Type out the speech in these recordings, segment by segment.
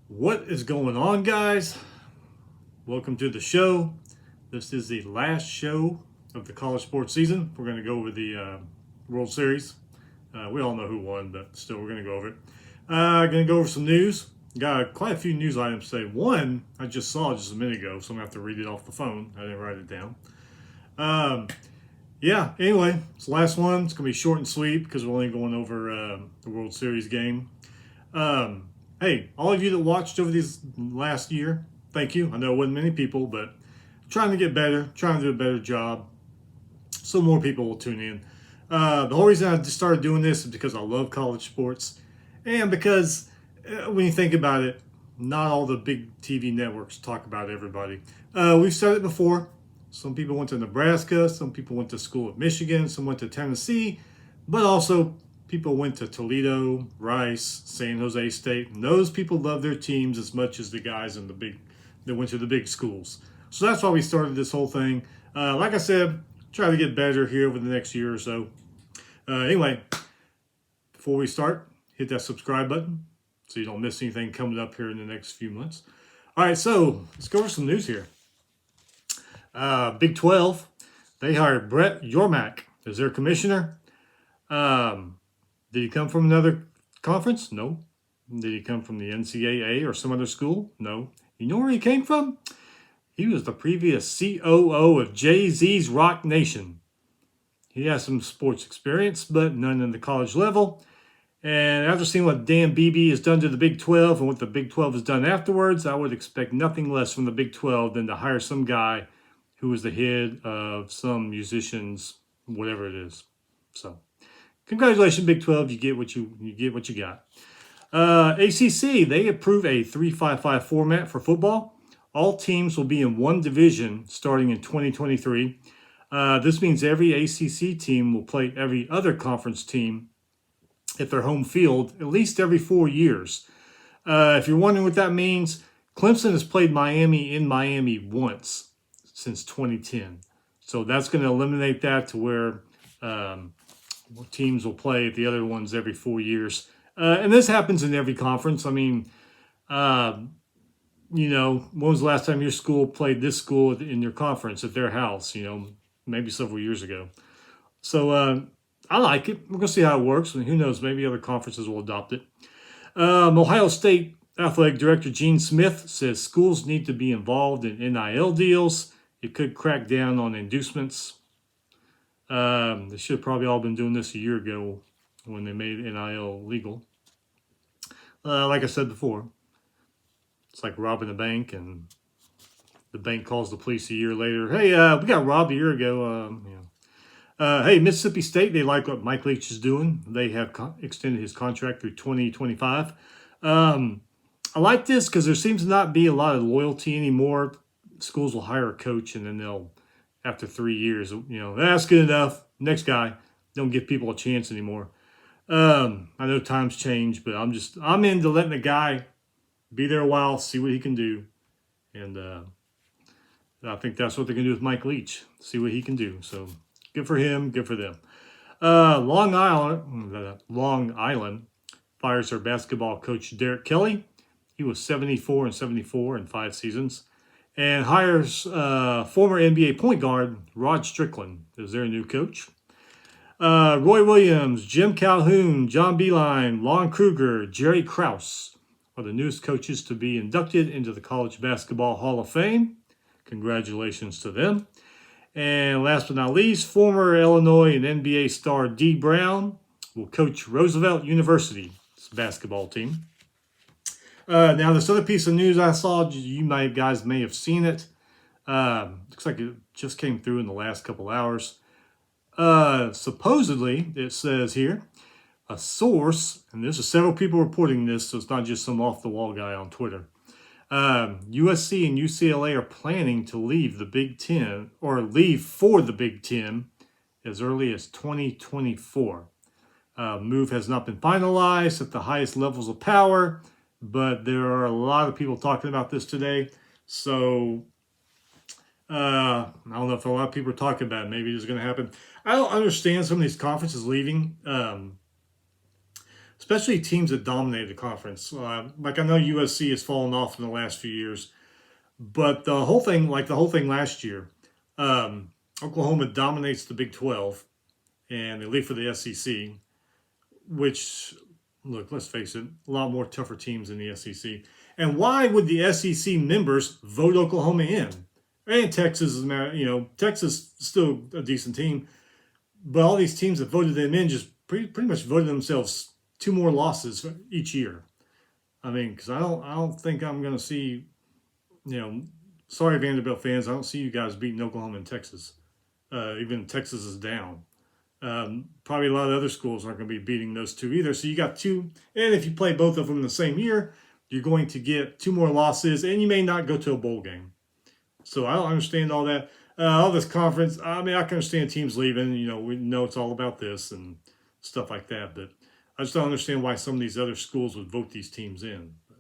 What is going on, guys? Welcome to the show. This is the last show of the college sports season. We're going to go over the World Series. We all know who won, but still, we're going to go over it. Going to go over some news. Got quite a few news items today. One I just saw just a minute ago, so I'm going to have to read it off the phone. I didn't write it down. Anyway, it's the last one. It's going to be short and sweet because we're only going over the World Series game. Hey, all of you that watched over these last year, thank you. I know it wasn't many people, but trying to get better, trying to do a better job, so more people will tune in. The whole reason I just started doing this is because I love college sports, and because when you think about it, not all the big TV networks talk about everybody. We've said it before. Some people went to Nebraska, some people went to school at Michigan, some went to Tennessee, but also people went to Toledo, Rice, San Jose State, and those people love their teams as much as the guys in that went to the big schools. So that's why we started this whole thing. Like I said, try to get better here over the next year or so. Anyway, before we start, hit that subscribe button so you don't miss anything coming up here in the next few months. All right, so let's go over some news here. Big 12, they hired Brett Yormark as their commissioner. Did he come from another conference? No. Did he come from the NCAA or some other school? No. You know where he came from? He was the previous COO of Jay-Z's Rock Nation. He has some sports experience, but none in the college level. And after seeing what Dan Beebe has done to the Big 12 and what the Big 12 has done afterwards, I would expect nothing less from the Big 12 than to hire some guy who was the head of some musicians, whatever it is. So, congratulations, Big 12. You get what you got. ACC, they approve a 3-5-5 format for football. All teams will be in one division starting in 2023. This means every ACC team will play every other conference team at their home field at least every 4 years. If you're wondering what that means, Clemson has played Miami in Miami once since 2010. So that's going to eliminate that to where teams will play the other ones every 4 years. And this happens in every conference. I mean, when was the last time your school played this school in your conference at their house? Maybe several years ago. So I like it. We're going to see how it works. And who knows, maybe other conferences will adopt it. Ohio State Athletic Director Gene Smith says schools need to be involved in NIL deals. It could crack down on inducements. They should have probably all been doing this a year ago when they made NIL legal. Like I said before, it's like robbing a bank, and the bank calls the police a year later. Hey, we got robbed a year ago. Hey, Mississippi State, they like what Mike Leach is doing. They have extended his contract through 2025. I like this because there seems to not be a lot of loyalty anymore. Schools will hire a coach, and then they'll, after 3 years, that's good enough. Next guy. Don't give people a chance anymore. I know times change, but I'm into letting a guy be there a while, see what he can do. And I think that's what they're going to do with Mike Leach. See what he can do. So good for him, good for them. Long Island fires their basketball coach Derek Kelly. He was 74-74 in 5 seasons. And hires former NBA point guard Rod Strickland as their new coach. Roy Williams, Jim Calhoun, John Beilein, Lon Kruger, Jerry Krause are the newest coaches to be inducted into the College Basketball Hall of Fame. Congratulations to them. And last but not least, former Illinois and NBA star Dee Brown will coach Roosevelt University's basketball team. Now, this other piece of news I saw, guys may have seen it. Looks like it just came through in the last couple hours. Supposedly, it says here, a source, and there's several people reporting this, so it's not just some off-the-wall guy on Twitter. USC and UCLA are planning to leave the Big Ten, or leave for the Big Ten, as early as 2024. Move has not been finalized at the highest levels of power, but there are a lot of people talking about this today. So I don't know if a lot of people are talking about it. Maybe it's going to happen. I don't understand some of these conferences leaving, especially teams that dominate the conference. Like I know USC has fallen off in the last few years, but the whole thing, like the whole thing last year, Oklahoma dominates the Big 12 and they leave for the SEC, which, look, let's face it, a lot more tougher teams in the SEC. And why would the SEC members vote Oklahoma in? And Texas is, Texas is still a decent team, but all these teams that voted them in just pretty much voted themselves 2 more losses each year. I mean, because I don't think I'm going to see, sorry Vanderbilt fans, I don't see you guys beating Oklahoma and Texas. Even Texas is down. Probably a lot of other schools aren't going to be beating those 2 either. So you got 2, and if you play both of them in the same year, you're going to get 2 more losses, and you may not go to a bowl game. So I don't understand all that. All this conference, I mean, I can understand teams leaving. We know it's all about this and stuff like that, but I just don't understand why some of these other schools would vote these teams in. But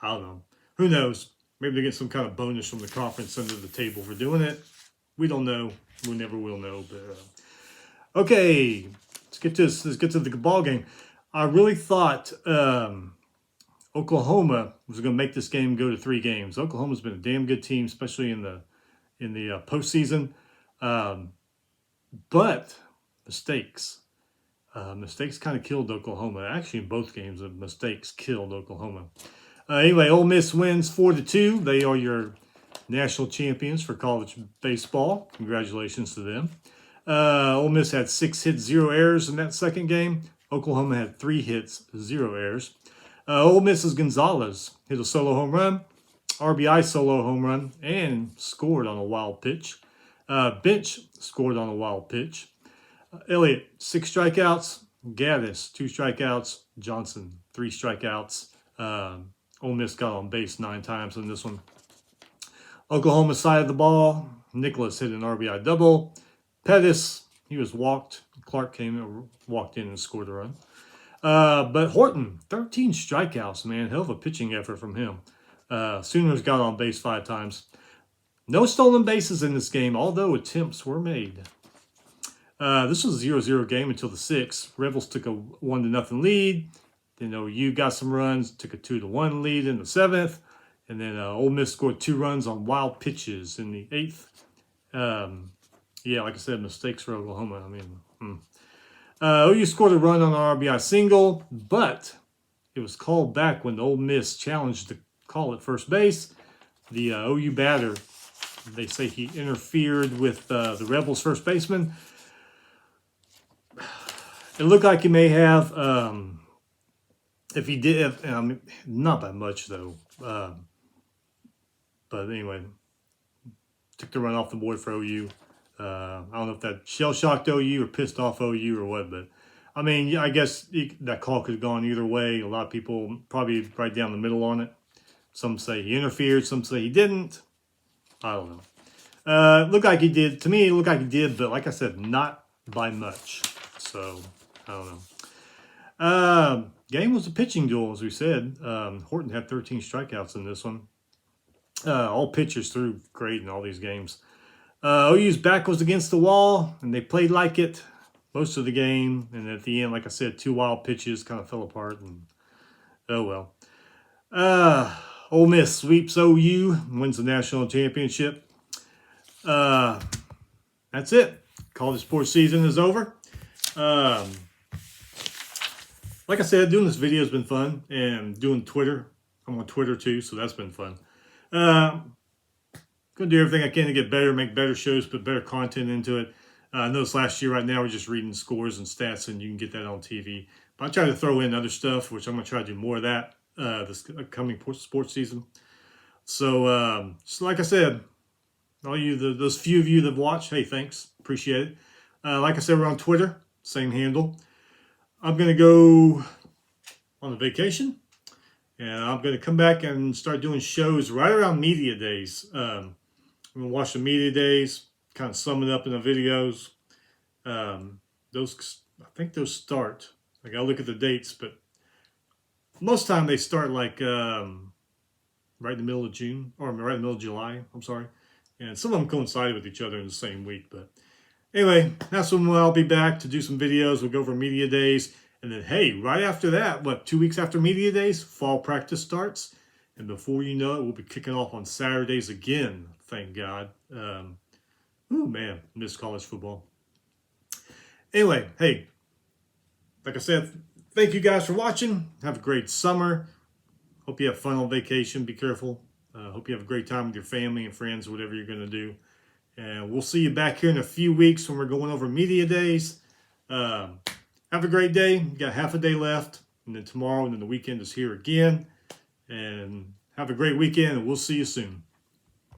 I don't know. Who knows? Maybe they get some kind of bonus from the conference under the table for doing it. We don't know. We never will know. But okay, let's get to this. Let's get to the ball game. I really thought Oklahoma was going to make this game go to 3 games. Oklahoma's been a damn good team, especially in the postseason. But mistakes. Mistakes kind of killed Oklahoma. Actually, in both games, the mistakes killed Oklahoma. Anyway, Ole Miss wins 4-2. They are your national champions for college baseball. Congratulations to them. Ole Miss had 6 hits, 0 errors in that second game. Oklahoma had 3 hits, 0 errors. Ole Miss's Gonzalez hit a solo home run, RBI solo home run, and scored on a wild pitch. Bench scored on a wild pitch. Elliott, 6 strikeouts. Gaddis, 2 strikeouts. Johnson, 3 strikeouts. Ole Miss got on base 9 times in this one. Oklahoma side of the ball, Nicholas hit an RBI double. Pettis, he was walked. Clark walked in and scored a run. But Horton, 13 strikeouts, man. Hell of a pitching effort from him. Sooners got on base 5 times. No stolen bases in this game, although attempts were made. This was a 0-0 game until the 6th. Rebels took a 1-0 lead. Then OU got some runs, took a 2-1 lead in the 7th. And then Ole Miss scored 2 runs on wild pitches in the 8th. Yeah, like I said, mistakes for Oklahoma. I mean, OU scored a run on an RBI single, but it was called back when the Ole Miss challenged the call at first base. The OU batter, they say he interfered with the Rebels first baseman. It looked like he may have, if he did, not by much though. But anyway, took the run off the board for OU. I don't know if that shell-shocked OU or pissed off OU or what, but I mean, I guess that call could have gone either way. A lot of people probably right down the middle on it. Some say he interfered, some say he didn't. I don't know. Looked like he did. To me, it looked like he did, but like I said, not by much. So, I don't know. Game was a pitching duel, as we said. Horton had 13 strikeouts in this one. All pitchers threw great in all these games. OU's back was against the wall, and they played like it most of the game. And at the end, like I said, 2 wild pitches kind of fell apart. And oh well. Ole Miss sweeps OU, wins the national championship. That's it. College sports season is over. Like I said, doing this video has been fun, and doing Twitter. I'm on Twitter too, so that's been fun. Going to do everything I can to get better, make better shows, put better content into it. I know this last year right now we're just reading scores and stats, and you can get that on TV. But I try to throw in other stuff, which I'm going to try to do more of that this upcoming sports season. So, just like I said, all you, those few of you that watch, hey, thanks. Appreciate it. Like I said, we're on Twitter, same handle. I'm going to go on a vacation. And I'm going to come back and start doing shows right around media days. I'm going to watch the media days, kind of sum it up in the videos. I think those start. I got to look at the dates, but most time they start like right in the middle of June, or right in the middle of July, I'm sorry. And some of them coincide with each other in the same week. But anyway, that's when I'll be back to do some videos. We'll go over media days. And then, hey, right after that, 2 weeks after Media Days, fall practice starts. And before you know it, we'll be kicking off on Saturdays again, thank God. Oh, man, miss college football. Anyway, hey, like I said, thank you guys for watching. Have a great summer. Hope you have fun on vacation. Be careful. Hope you have a great time with your family and friends, whatever you're going to do. And we'll see you back here in a few weeks when we're going over Media Days. Have a great day. You got half a day left. And then tomorrow and then the weekend is here again. And have a great weekend, and we'll see you soon.